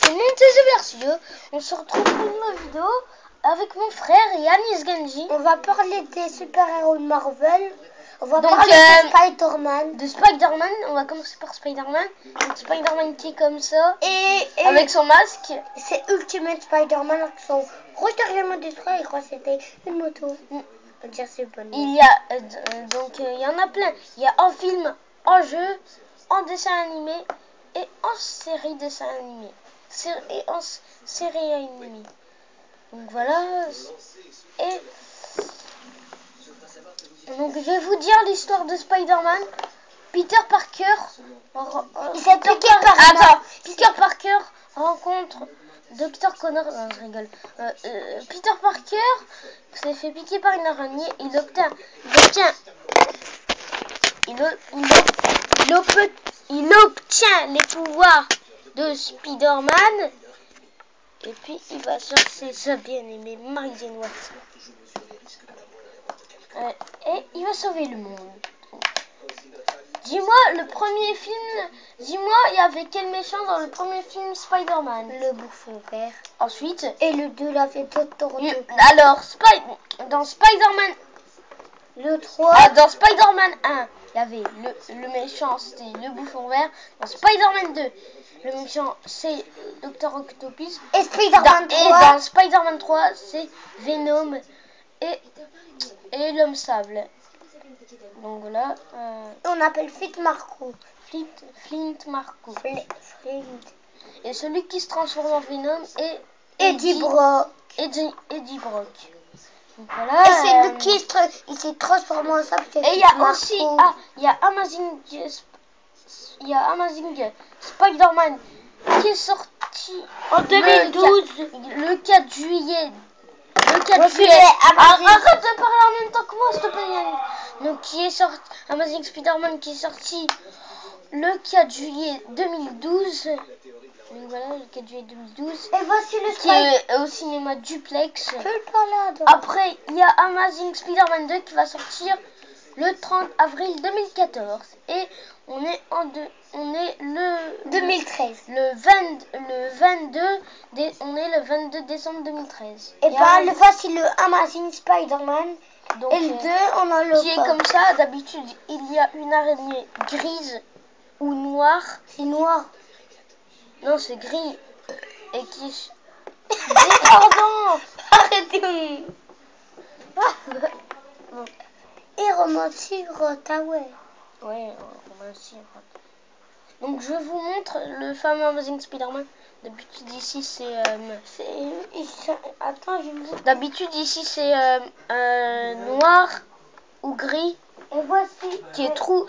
C'est Montes On se retrouve pour une nouvelle vidéo avec mon frère et Anis Genji. On va parler des super-héros de Marvel. On va Donc, parler de Spider-Man. De Spider-Man, on va commencer par Spider-Man. Donc Spider-Man qui est comme ça, Et avec son masque. C'est Ultimate Spider-Man avec son rouge carrément détruit. Je crois que c'était une moto. Dire c'est bon. Il y a il y en a plein. Il y a en film, en jeu, en dessin animé et en série dessin animé. Et en série animée. Donc voilà. Et donc je vais vous dire l'histoire de Spider-Man. Peter Parker. Peter Parker rencontre Dr. Connors. Non, je rigole. Peter Parker s'est fait piquer par une araignée. Il obtient les pouvoirs de Spider-Man. Et puis il va chercher sa bien-aimée Mary Jane Watson. Et il va sauver le monde. Dis-moi, le premier film, il y avait quel méchant dans le premier film Spider-Man? Le Bouffon Vert. Ensuite. Et le 2, la fait Dr. Alors, dans Spider-Man. Le 3. Dans Spider-Man 1, il y avait le méchant, c'était le Bouffon Vert. Dans Spider-Man 2, le méchant, c'est Dr. Octopus. Et Spider-Man 3. Et dans Spider-Man 3, c'est Venom et l'homme sable. Donc voilà. On appelle Flint Marco. Flint Marco. Flint. Et celui qui se transforme en Venom est Eddie Brock. Eddie Brock. Donc voilà. Et c'est lui qui s'est transformé en sable. Et il y a aussi il y a Amazing Spider-Man qui est sorti en 2012 le 4 juillet. Arrête de parler en même temps que moi, s'il te plaît, Yannick. Donc, Amazing Spider-Man qui est sorti le 4 juillet 2012. Donc voilà, le 4 juillet 2012. Et voici le qui est au cinéma Duplex. Après, Après, il y a Amazing Spider-Man 2 qui va sortir le 30 avril 2014. Et on est le 2013. On est le 22 décembre 2013. Et voici le Amazing Spider-Man. Et le 2, on a le qui est comme ça. D'habitude, il y a une araignée grise ou noire. C'est noir. Non, c'est gris. Et qui... Pardon. Arrêtez. Et romantique Tower. Ouais, romantique. Donc je vous montre le fameux Amazing Spider-Man. D'habitude ici c'est attends, je me... D'habitude ici c'est noir ou gris. Et voici qui est trop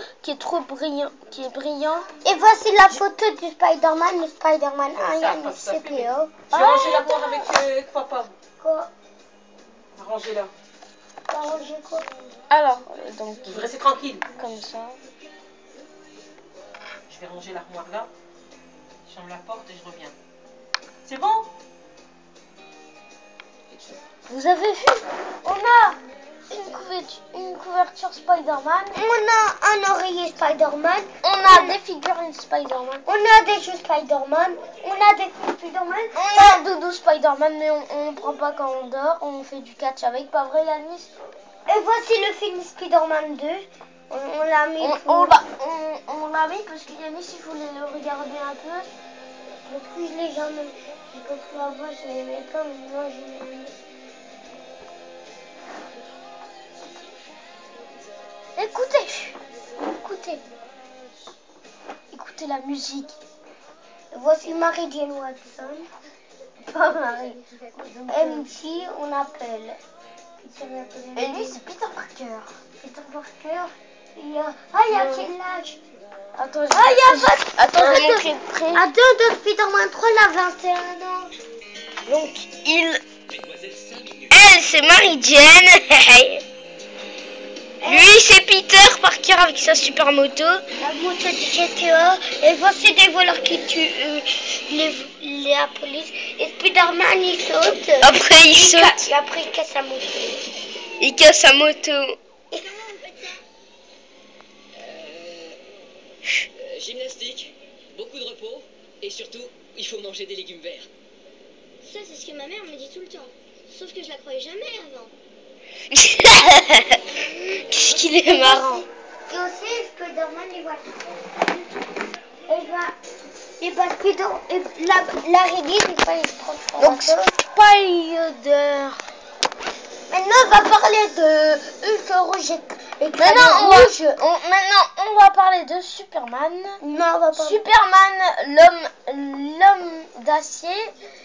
brillant, qui est brillant. Et voici la photo du Spider-Man, le Spider-man 1, il y a le CPO. Je vais ranger la porte avec papa. Quoi? Rangez-la. Ranger quoi? Alors, donc... Vous restez tranquille. Comme ça. Je vais ranger l'armoire là. Je ferme la porte et je reviens. C'est bon? Vous avez vu? On a une couverture Spider-Man. On a un oreiller Spider-Man. On a des figurines Spider-Man. On a des jeux Spider-Man. On a des Spider-Man. On a un doudou Spider-Man, mais on ne prend pas quand on dort. On fait du catch avec, pas vrai, Yanis? Et voici le film Spider-Man 2. On l'a mis. On l'a mis parce que Yanis, il voulait le regarder un peu. Parce que je l'ai jamais. Parce que avant, je l'aimais pas, mais moi, je l'aimais. Écoutez la musique. Voici Mary Jane Watson. Pas Marie. MC, on appelle. Et lui, c'est Peter Parker. Peter Parker. Il y a quel âge? Attends, je vais montrer de près. Attends, Spider-Man 3, il a 21 ans. Donc, elle, c'est Mary Jane. Lui, c'est Peter Parker avec sa super moto. La moto du GTA. Et voici des voleurs qui tuent la police. Et Spider-Man, il saute. Après, il saute. Et après, il casse sa moto. Il casse sa moto. Gymnastique, beaucoup de repos. Et surtout, il faut manger des légumes verts. Ça, c'est ce que ma mère me dit tout le temps. Sauf que je la croyais jamais avant. Qu'est-ce qu'il est marrant. Et aussi, Spider-Man, il voit et bah, l'araignée, des fois, il se transforme. Donc Spider. Maintenant, on va parler de Hulk rouge et Maintenant rouge. maintenant, on va parler de Superman. Non, on va parler. Superman, l'homme d'acier.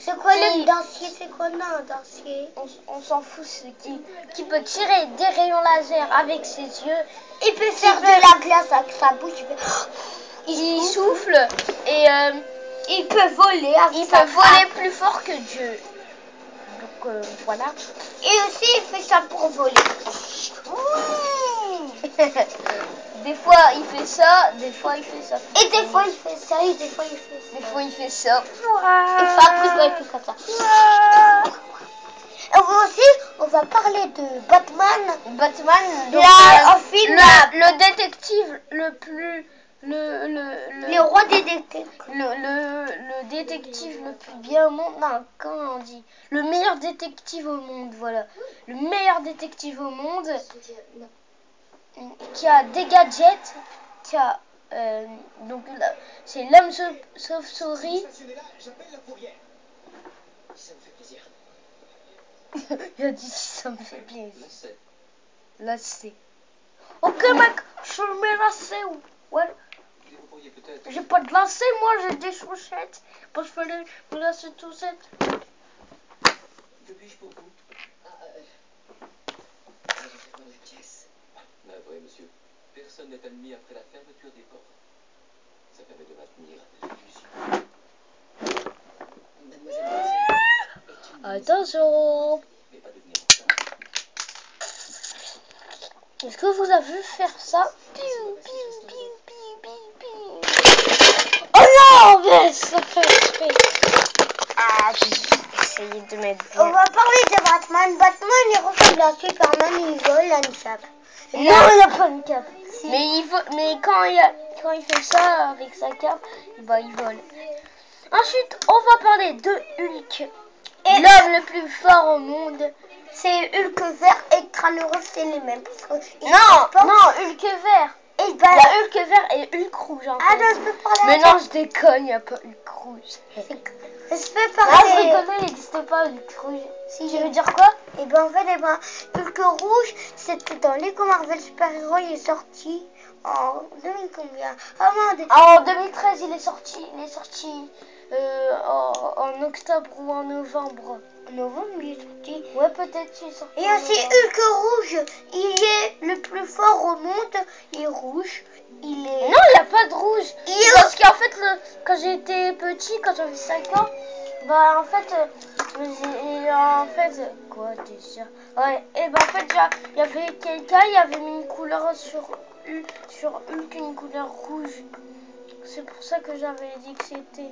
C'est quoi qui- le dancier? C'est quoi non, un dancier? On s'en fout, c'est qui peut tirer des rayons laser avec ses yeux. Il peut faire de la glace avec sa bouche. Il souffle et Il peut voler avec il sa peut voler plus fort que Dieu. Donc voilà. Et aussi, il fait ça pour voler. Des fois il fait ça, des fois il fait ça. Et des fois, il fait ça, et des fois, il fait ça. Des fois il fait ça. Et après, il fait comme ça. Et aussi, on va parler de Batman. Batman, donc, Là, en film, le détective le plus le roi des détectives. le détective le plus bien au monde. Non, comment on dit? Le meilleur détective au monde, voilà. Le meilleur détective au monde qui a des gadgets, qui a donc là, c'est l'homme chauve-souris. J'appelle la fourrière. Ça me fait plaisir. Il a dit si ça me fait plaisir. Là, c'est. Lacet. Ok mec, je mets lacet ou ouais. Vous pourriez peut-être. J'ai pas de lacet, moi j'ai des chaussettes. Parce que les lacets de chaussettes. Que puis-je pour vous? J'ai fait prendre une pièce. Navré, monsieur. Personne n'est admis après la fermeture des portes. Ça permet de maintenir l'illusion. Mademoiselle est une Attention. mais pas devenir en retard. Est-ce que vous avez vu faire ça? Piou, piou, piou, piou, piou, piou. Oh non, mais ça fait. Ah, j'ai essayé de mettre On bien. va parler de Batman. Batman, il ressemble à Superman, il vole à une cape. Non, il n'y a pas une cape. Mais quand il fait ça avec sa cape, bah, il vole. Ensuite, on va parler de Hulk. L'homme le plus fort au monde. C'est Hulk vert et crâne rouge, c'est les mêmes. Parce que ils Non, transportent- non, Hulk vert. Et bah, Il y a Hulk vert et Hulk rouge en ah fait. non, je peux parler. Mais non, je déconne, il n'y a pas Hulk rouge. Je peux Ah, je parler. rigolais, il n'existe pas Hulk rouge. Si Je veux dire quoi? Et ben en fait, Hulk rouge, c'était dans Lego Marvel Super Hero, il est sorti en 2000 combien? Ah non, En 2013, il est sorti en octobre ou en novembre. en novembre, il est sorti. Ouais, peut-être qu'il est sorti. Et en aussi novembre. Hulk rouge, il est le plus fort au monde. Il est rouge. Il est. Non, il n'y a pas de rouge. Il est- Parce qu'en fait, quand j'étais petit, quand j'avais 5 ans, bah en fait, quoi déjà? Ouais, et bah en fait, il y avait quelqu'un, il avait mis une couleur sur Hulk, une couleur rouge. C'est pour ça que j'avais dit que c'était,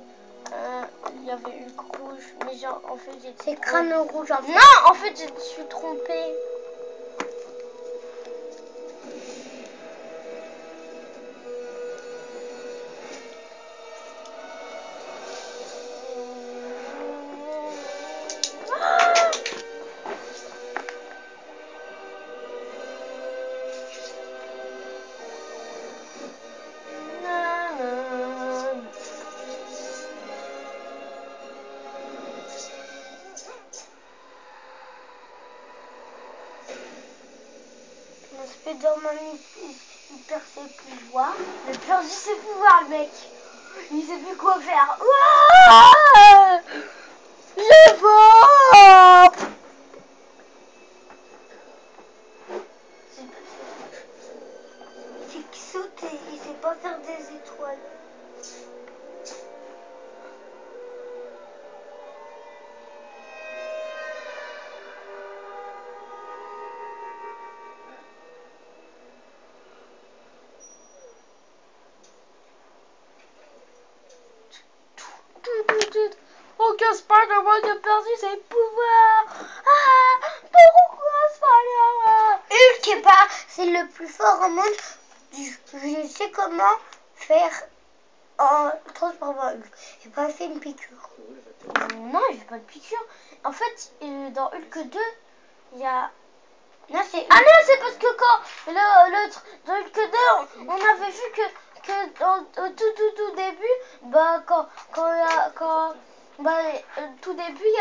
il y avait Hulk rouge, mais genre, en fait, j'étais C'est crâne rouge en fait. Non, en fait, je me suis trompée. Spider-Man, il perd ses pouvoirs. Il a perdu ses pouvoirs, le mec. Il sait plus quoi faire. Ouah, je vois. C'est qu'il saute et il sait pas faire des étoiles. Ok, Spider-Man a perdu ses pouvoirs. Ah, pourquoi Spider-Man? Hulk, bah, c'est le plus fort au monde. Je sais comment faire en transformant Hulk. J'ai pas fait une piqûre. Non, il fait pas de piqûre. En fait, dans Hulk 2, il y a... Non, c'est Ah non, c'est parce que quand l'autre, dans Hulk 2, on avait vu que au tout début, bah, tout début, il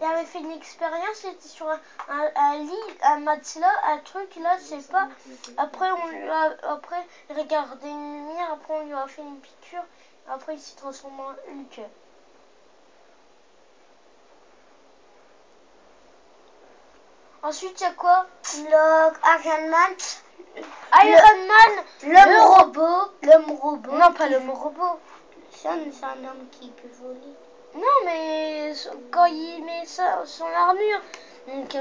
avait fait une expérience, c'était sur un lit, un matelas, un truc, là, je sais pas. Après, après, il regardait une lumière, après, on lui a fait une piqûre, après, il s'est transformé en Hulk. Ensuite, il y a quoi? Iron Man. Iron Man, L'homme robot. Non, pas l'homme robot. C'est un homme qui peut voler. Non, mais quand il met son armure, donc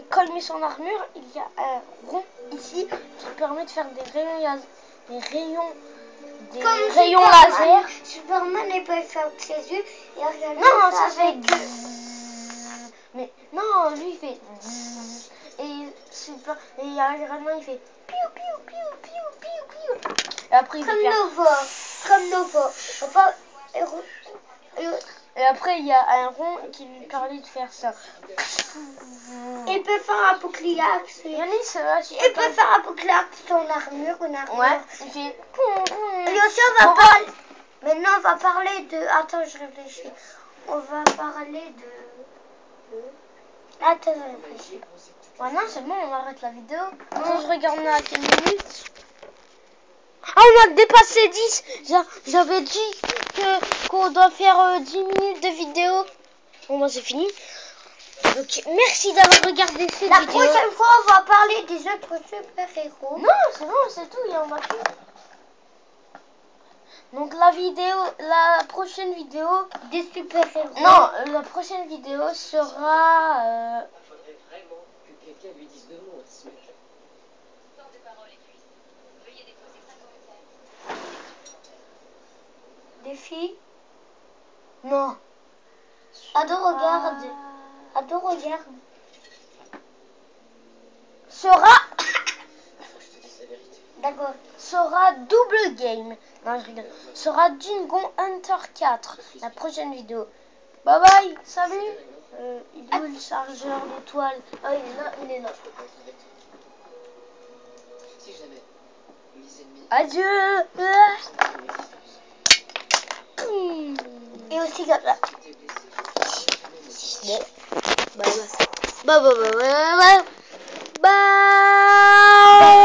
quand il met son armure, il y a un rond ici qui permet de faire des rayons laser. Superman n'est pas fait avec ses yeux. Et Iron Man, Non, ça fait avec mais non, lui il fait et Iron Man il fait piou piou piou piou piou piou. Et après il fait comme Nova. Enfin, et après il y a un rond qui lui permet de faire ça. il peut faire un bouclier. Yanis, Il peut faire un bouclier avec son armure. Ouais, il fait. Et aussi on va parler. Maintenant on va parler de. Attends, je réfléchis. On va parler de. Attends, je réfléchis. Ouais, non, c'est bon, on arrête la vidéo. Attends, je regarde à quelle minute. Ah, on a dépassé 10. J'avais dit qu'on doit faire 10 minutes de vidéo. Bon, bah, c'est fini. Donc, merci d'avoir regardé cette La vidéo. prochaine fois, on va parler des autres super-héros. Non, c'est bon, c'est tout, il y en a plus. Donc, la prochaine vidéo. Des super-héros. Non, la prochaine vidéo sera. Faudrait vraiment que quelqu'un lui dise 2 mots à ce mec. Temps de parole épuisé. Veuillez déposer 5 commentaires. Des filles. Non. Ado, regarde. Ado, regarde. Sera. Faut que je te dise la vérité. D'accord. Sera double game. Non, je rigole. Sera Dingo Hunter 4. La prochaine vidéo. Bye bye. Salut. Il est où le chargeur d'étoiles? Ah, il est là. Si jamais mes ennemis Adieu. Et aussi comme ça. étaient blessés, Bye bye. Bye bye. Bye.